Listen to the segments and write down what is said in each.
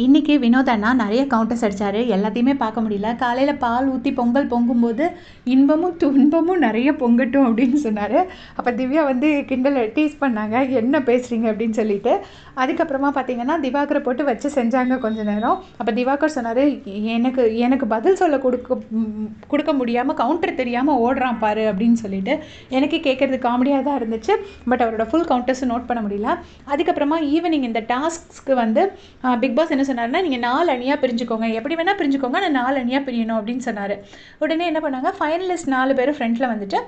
இன்னைக்கு வினோத் அண்ணா நிறைய கவுண்டர்ஸ் அடிச்சாரு. எல்லாத்தையுமே பார்க்க முடியல. காலையில் பால் ஊற்றி பொங்கல் பொங்கும்போது இன்பமும் துன்பமும் நிறைய பொங்கட்டும் அப்படின்னு சொன்னார். அப்போ திவ்யா வந்து கிண்டல் டீஸ் பண்ணாங்க, என்ன பேசுகிறீங்க அப்படின்னு சொல்லிட்டு. அதுக்கப்புறமா பார்த்தீங்கன்னா திவாகரை போட்டு வச்சு செஞ்சாங்க கொஞ்ச நேரம். அப்போ திவாகர் சொன்னார், எனக்கு எனக்கு பதில் சொல்ல கொடுக்க முடியாமல் கவுண்டர் தெரியாமல் ஓடுறான் பாரு அப்படின்னு சொல்லிட்டு. எனக்கு கேட்குறது காமெடியாக தான் இருந்துச்சு. பட் அவரோட ஃபுல் கவுண்டர்ஸும் நோட் பண்ண முடியல. அதுக்கப்புறமா ஈவினிங் இந்த டாஸ்க்கு வந்து பிக் பாஸ் என்ன சொன்னார்னா, நீங்கள் 4 அணியாக பிரிஞ்சுக்கோங்க, எப்படி வேணால் பிரிஞ்சுக்கோங்க, ஆனால் 4 அணியாக பிரியணும் அப்படின்னு சொன்னார். உடனே என்ன பண்ணாங்க, ஃபைனலிஸ்ட் 4 பேரும் ஃப்ரண்ட்டில் வந்துட்டு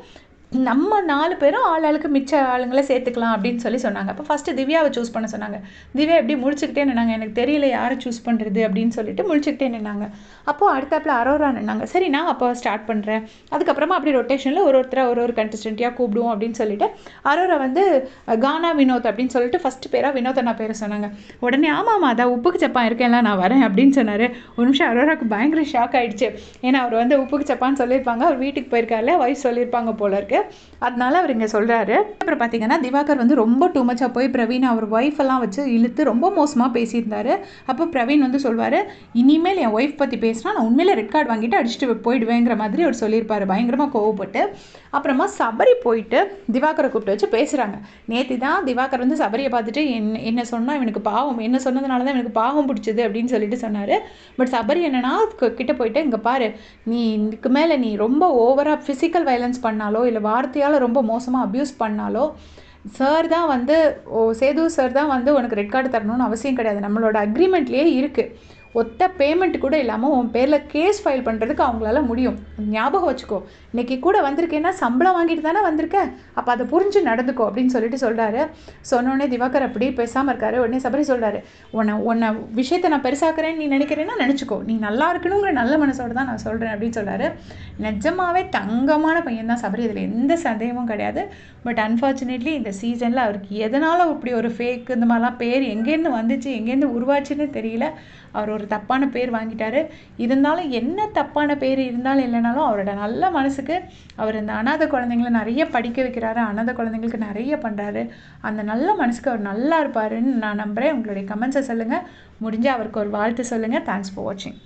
நம்ம 4 பேரும் ஆளுக்கு மிச்ச ஆளுங்களை சேர்த்துக்கலாம் அப்படின்னு சொன்னாங்க. அப்போ ஃபஸ்ட்டு திவ்யாவை சூஸ் பண்ண சொன்னாங்க. திவ்யா எப்படி முழிச்சுக்கிட்டே நின்னாங்க, எனக்கு தெரியல யாரை சூஸ் பண்ணுறது அப்படின்னு சொல்லிட்டு முழிச்சுக்கிட்டே நின்னாங்க. அப்போது அடுத்தாப்பில் அரோரா நின்னாங்க. சரி நான் அப்போ ஸ்டார்ட் பண்ணுறேன். அதுக்கப்புறமா அப்படி ரொட்டேஷனில் ஒருத்தராக ஒரு கண்டஸ்டன்ட்டியாக கூப்பிடுவோம் அப்படின்னு சொல்லிட்டு அரோரா வந்து கானா வினோத் அப்படின்னு சொல்லிட்டு ஃபஸ்ட்டு பேராக வினோதனா பேரை சொன்னாங்க. உடனே ஆமாம் அதான் உப்புக்கு சப்பான் இருக்கேன்ல நான் வரேன் அப்படின்னு சொன்னார். ஒரு நிமிஷம் அரோராவுக்கு பயங்கர ஷாக் ஆகிடுச்சு. ஏன்னா அவர் வந்து உப்புக்கு சப்பான்னு சொல்லியிருப்பாங்க, அவர் வீட்டுக்கு போயிருக்காருல, வைஃப் சொல்லியிருப்பாங்க போல இருக்கு. அதனால அவர் இங்கே சொல்கிறாரு. அப்புறம் பார்த்தீங்கன்னா திவாகர் வந்து ரொம்ப டூ மச்சாக போய் பிரவீன் அவர் ஒய்ஃபெல்லாம் வச்சு இழுத்து ரொம்ப மோசமாக பேசியிருந்தாரு. அப்போ பிரவீன் வந்து சொல்வார், இனிமேல் என் ஒய்ஃப் பற்றி பேசினா நான் உண்மையிலே ரெட் கார்டு வாங்கிட்டு அடிச்சுட்டு போயிடுவேங்கிற மாதிரி அவர் சொல்லியிருப்பார் பயங்கரமாக கோவப்பட்டு. அப்புறமா சபரி போயிட்டு திவாகரை கூப்பிட்டு வச்சு பேசுகிறாங்க. நேற்று தான் திவாகர் வந்து சபரியை பார்த்துட்டு என்ன சொன்னால் இவனுக்கு பாவம், என்ன சொன்னதுனால தான் இவனுக்கு பாவம் பிடிச்சது அப்படின்னு சொல்லிட்டு சொன்னார். பட் சபரி என்னன்னா கிட்ட போயிட்டு, இங்கே பாரு, நீ இதுக்கு மேலே நீ ரொம்ப ஓவராக ஃபிசிக்கல் வயலன்ஸ் பண்ணாலோ இல்லை வார்த்தையால் ரொம்ப மோசமாக அப்யூஸ் பண்ணாலோ சார் தான் வந்து சேது சார் தான் வந்து உனக்கு ரெட் கார்டு தரணும்னு அவசியம் கிடையாது. நம்மளோட அக்ரிமெண்ட்லேயே இருக்குது, ஒத்த பேமெண்ட் கூட இல்லாமல் உன் பேரில் கேஸ் ஃபைல் பண்ணுறதுக்கு அவங்களால முடியும். ஞாபகம் வச்சுக்கோ, இன்றைக்கி கூட வந்திருக்கேன்னா சம்பளம் வாங்கிட்டு தானே வந்திருக்க, அப்போ அதை புரிஞ்சு நடந்துக்கோ அப்படின்னு சொல்லிட்டு சொல்கிறாரு. சொன்னோடனே திவாகர் அப்படி பேசாமல் இருக்காரு. உடனே சபரி சொல்கிறாரு, உன்னை விஷயத்தை நான் பெருசாக்குறேன்னு நீ நினைக்கிறேன்னா நினச்சிக்கோ, நீ நல்லா இருக்கணுங்கிற நல்ல மனசோடு தான் நான் சொல்கிறேன் அப்படின்னு சொல்கிறாரு. நிஜமாவே தங்கமான பையன் தான் சபரி, இதில் எந்த சந்தேகமும் கிடையாது. பட் அன்ஃபார்ச்சுனேட்லி இந்த சீசனில் அவருக்கு எதனால் இப்படி ஒரு ஃபேக் இந்த மாதிரிலாம் பேர் எங்கேருந்து வந்துச்சு எங்கேருந்து உருவாச்சுன்னு தெரியல. அவர் ஒரு தப்பான பேர் வாங்கிட்டார். இருந்தாலும் என்ன தப்பான பேர் இருந்தாலும் இல்லைனாலும் அவரோட நல்ல மனசுக்கு அவர் இந்த அனாதை குழந்தைங்களை நிறைய படிக்க வைக்கிறாரு, அனாதை குழந்தைங்களுக்கு நிறைய பண்ணுறாரு. அந்த நல்ல மனசுக்கு அவர் நல்லா இருப்பாருன்னு நான் நம்புகிறேன். உங்களுடைய கமெண்ட்ஸை சொல்லுங்கள், முடிஞ்சால் அவருக்கு ஒரு வாழ்த்து சொல்லுங்கள். தேங்க்ஸ் ஃபார் வாட்சிங்.